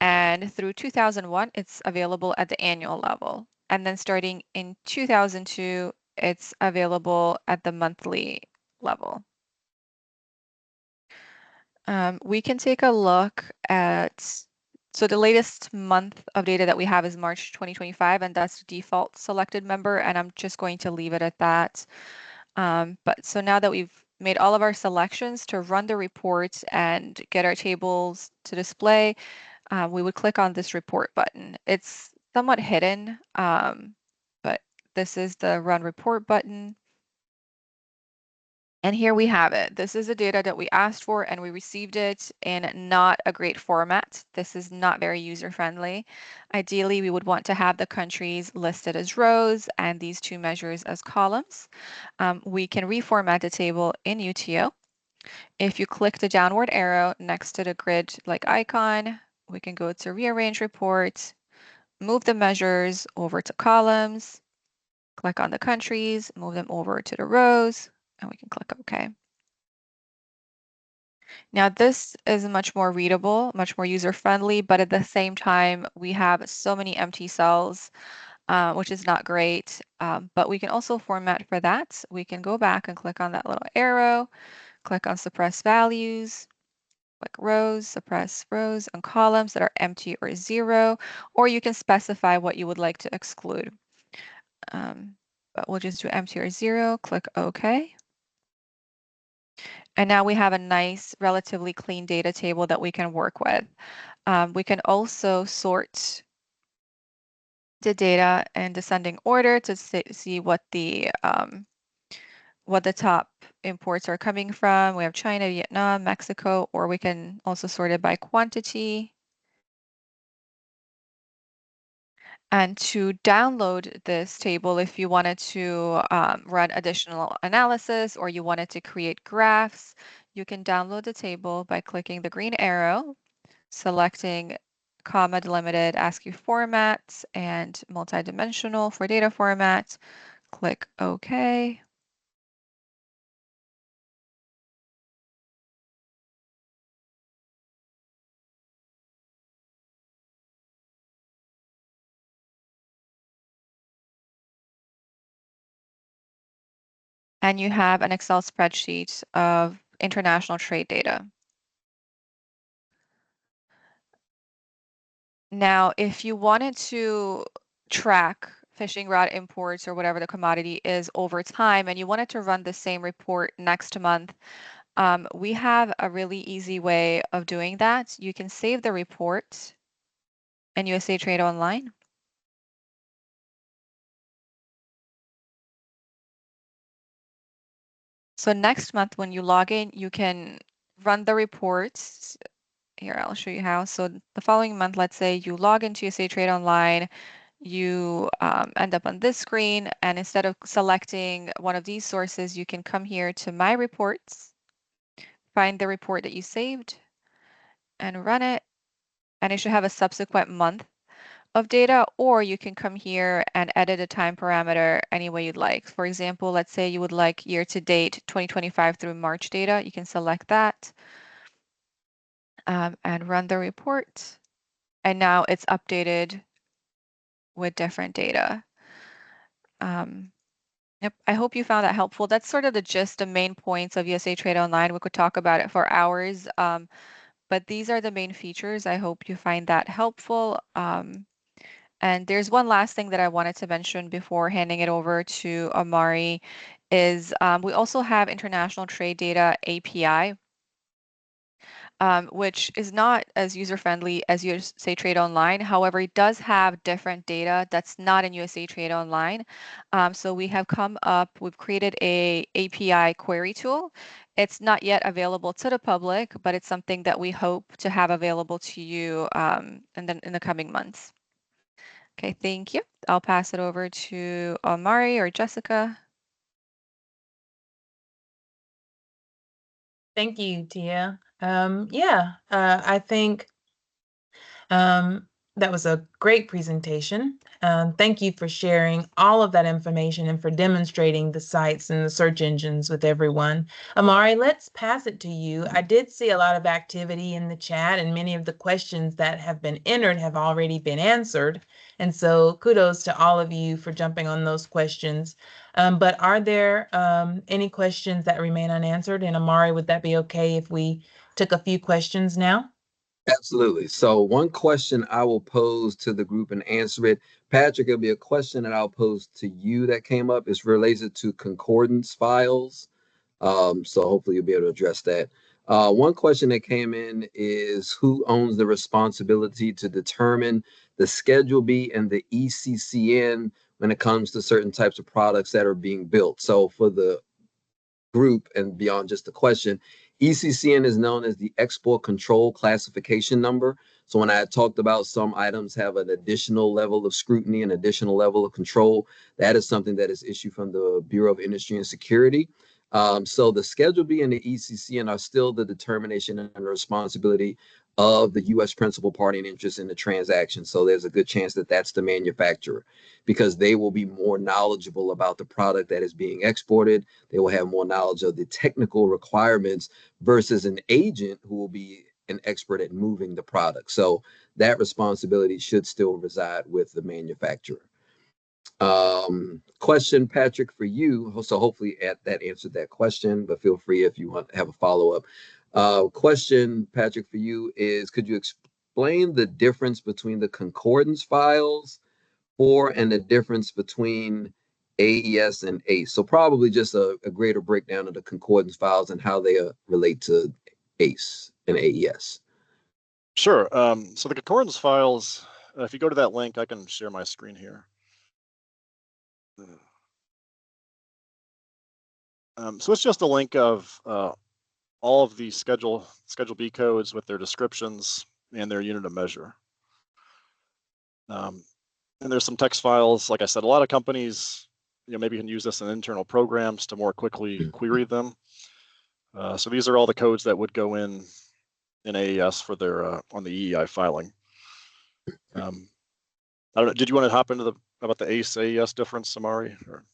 [SPEAKER 5] And through 2001, it's available at the annual level. And then starting in 2002, it's available at the monthly level. We can take a look at, so the latest month of data that we have is March 2025, and that's the default selected member, and I'm just going to leave it at that. But so now that we've made all of our selections to run the report and get our tables to display, we would click on this report button. It's somewhat hidden, but this is the run report button. And here we have it. This is the data that we asked for and we received it in not a great format. This is not very user-friendly. Ideally, we would want to have the countries listed as rows and these two measures as columns. We can reformat the table in UTO. If you click the downward arrow next to the grid-like icon, we can go to rearrange report, move the measures over to columns, click on the countries, move them over to the rows, and we can click OK. Now this is much more readable, much more user-friendly, but at the same time, we have so many empty cells, which is not great. But we can also format for that. We can go back and click on that little arrow, click on suppress values, click rows, suppress rows and columns that are empty or 0, or you can specify what you would like to exclude. But we'll just do empty or 0, click OK. And now we have a nice, relatively clean data table that we can work with. We can also sort the data in descending order to see what the top imports are coming from. We have China, Vietnam, Mexico, or we can also sort it by quantity. And to download this table, if you wanted to run additional analysis or you wanted to create graphs, you can download the table by clicking the green arrow, selecting comma delimited ASCII formats and multidimensional for data formats. Click OK. And you have an Excel spreadsheet of international trade data. Now, if you wanted to track fishing rod imports or whatever the commodity is over time, and you wanted to run the same report next month, we have a really easy way of doing that. You can save the report in USA Trade Online. So next month, when you log in, you can run the reports. Here, I'll show you how. So the following month, let's say you log into USA Trade Online, you end up on this screen, and instead of selecting one of these sources, you can come here to My Reports, find the report that you saved, and run it, and it should have a subsequent month of data, or you can come here and edit a time parameter any way you'd like. For example, let's say you would like year-to-date 2025 through March data. You can select that and run the report, and now it's updated with different data. Yep, I hope you found that helpful. That's sort of the gist, the main points of USA Trade Online. We could talk about it for hours, but these are the main features. I hope you find that helpful. And there's one last thing that I wanted to mention before handing it over to Omari is we also have International Trade Data API, which is not as user-friendly as USA Trade Online. However, it does have different data that's not in USA Trade Online. So we have we've created a API query tool. It's not yet available to the public, but it's something that we hope to have available to you in the coming months. Okay, thank you. I'll pass it over to Omari or Jessica.
[SPEAKER 2] Thank you, Tia. I think that was a great presentation. Thank you for sharing all of that information and for demonstrating the sites and the search engines with everyone. Omari, let's pass it to you. I did see a lot of activity in the chat, and many of the questions that have been entered have already been answered. And so kudos to all of you for jumping on those questions. But are there any questions that remain unanswered? And Omari, would that be okay if we took a few questions now?
[SPEAKER 3] Absolutely. So one question I will pose to the group and answer it. Patrick, it'll be a question that I'll pose to you that came up. It's related to concordance files. So hopefully you'll be able to address that. One question that came in is who owns the responsibility to determine the Schedule B and the ECCN when it comes to certain types of products that are being built? So for the group and beyond just the question, ECCN is known as the Export Control Classification Number. So when I talked about some items have an additional level of scrutiny, an additional level of control, that is something that is issued from the Bureau of Industry and Security. So the Schedule B and the ECCN are still the determination and the responsibility of the U.S. principal party and interest in the transaction. So there's a good chance that that's the manufacturer, because they will be more knowledgeable about the product that is being exported. They will have more knowledge of the technical requirements versus an agent who will be an expert at moving the product. So that responsibility should still reside with the manufacturer. Question, Patrick, for you. So hopefully that answered that question, but feel free if you want to have a follow-up. Question, Patrick, for you is, could you explain the difference between the concordance files and the difference between AES and ACE? So probably just a greater breakdown of the concordance files and how they relate to ACE and AES.
[SPEAKER 4] Sure. So the concordance files, if you go to that link, I can share my screen here. So it's just a link of all of the Schedule B codes with their descriptions and their unit of measure. And there's some text files. Like I said, a lot of companies, maybe can use this in internal programs to more quickly query them. So these are all the codes that would go in AES for their on the EEI filing. I don't know. Did you want to hop into about the ACE-AES difference, Omari? Or?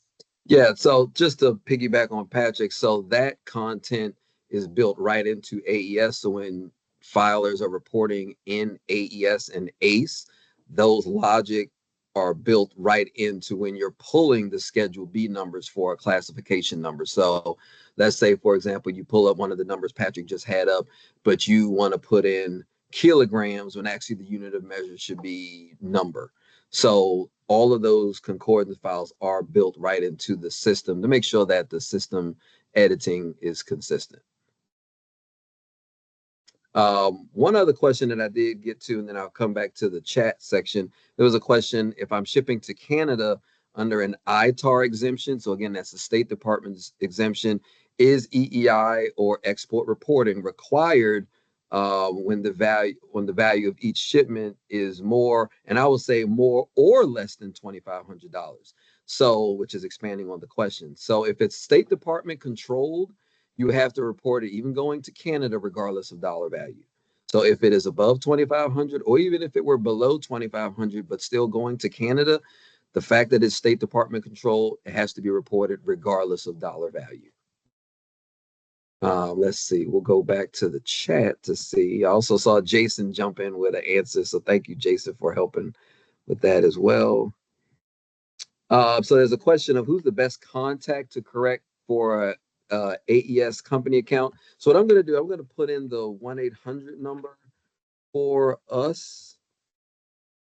[SPEAKER 3] Yeah. So just to piggyback on Patrick, so that content is built right into AES. So when filers are reporting in AES and ACE, those logic are built right into when you're pulling the Schedule B numbers for a classification number. So let's say, for example, you pull up one of the numbers Patrick just had up, but you want to put in kilograms when actually the unit of measure should be number. So all of those concordance files are built right into the system to make sure that the system editing is consistent. One other question that I did get to, and then I'll come back to the chat section. There was a question, if I'm shipping to Canada under an ITAR exemption, so again, that's the State Department's exemption, is EEI or export reporting required when the value of each shipment is more, and I will say more or less than $2,500. So, which is expanding on the question. So if it's State Department controlled, you have to report it even going to Canada, regardless of dollar value. So if it is above 2,500, or even if it were below 2,500, but still going to Canada, the fact that it's State Department control, it has to be reported regardless of dollar value. Let's see, we'll go back to the chat to see. I also saw Jason jump in with an answer. So thank you, Jason, for helping with that as well. So there's a question of who's the best contact to correct for AES company account. So what I'm going to do, I'm going to put in the 1-800 number for us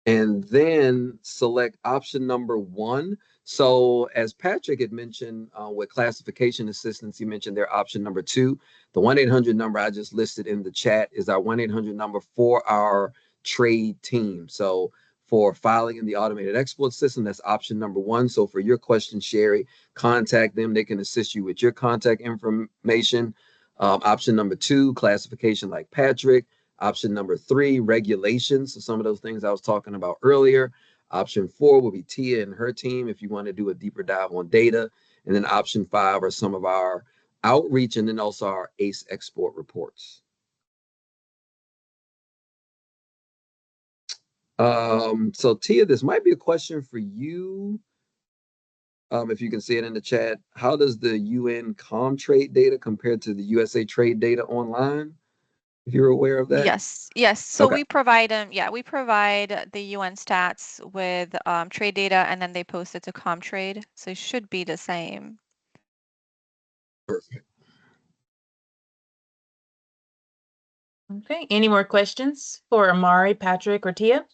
[SPEAKER 3] and then select option number 1. So as Patrick had mentioned with classification assistance, he mentioned their option number 2. The 1-800 number I just listed in the chat is our 1-800 number for our trade team. So for filing in the automated export system, that's option number 1. So for your question, Sherry, contact them. They can assist you with your contact information. Option number 2, classification like Patrick. Option number 3, regulations. So some of those things I was talking about earlier. Option 4 will be Tia and her team if you want to do a deeper dive on data. And then option 5 are some of our outreach and then also our ACE export reports. So Tia, this might be a question for you. If you can see it in the chat, how does the UN Comtrade data compare to the USA trade data online? If you're aware of that?
[SPEAKER 5] Yes. So
[SPEAKER 3] okay.
[SPEAKER 5] we provide them. We provide the UN stats with trade data, and then they post it to Comtrade. So it should be the same.
[SPEAKER 3] Perfect.
[SPEAKER 2] Okay, any more questions for Omari, Patrick, or Tia?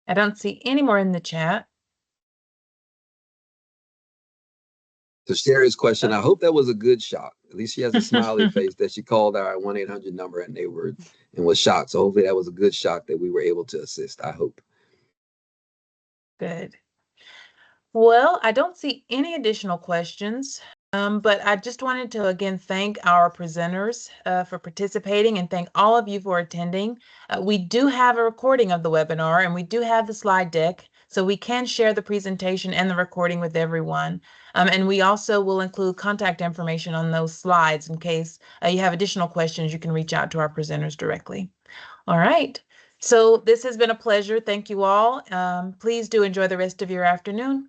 [SPEAKER 2] I don't see any more in the chat.
[SPEAKER 3] So Sherry's question, I hope that was a good shock. At least she has a smiley face that she called our 1-800 number and was shocked. So hopefully that was a good shock that we were able to assist, I hope.
[SPEAKER 2] Good. Well, I don't see any additional questions, but I just wanted to again thank our presenters for participating and thank all of you for attending. We do have a recording of the webinar and we do have the slide deck, so we can share the presentation and the recording with everyone. And we also will include contact information on those slides in case you have additional questions. You can reach out to our presenters directly. All right. So this has been a pleasure. Thank you all. Please do enjoy the rest of your afternoon.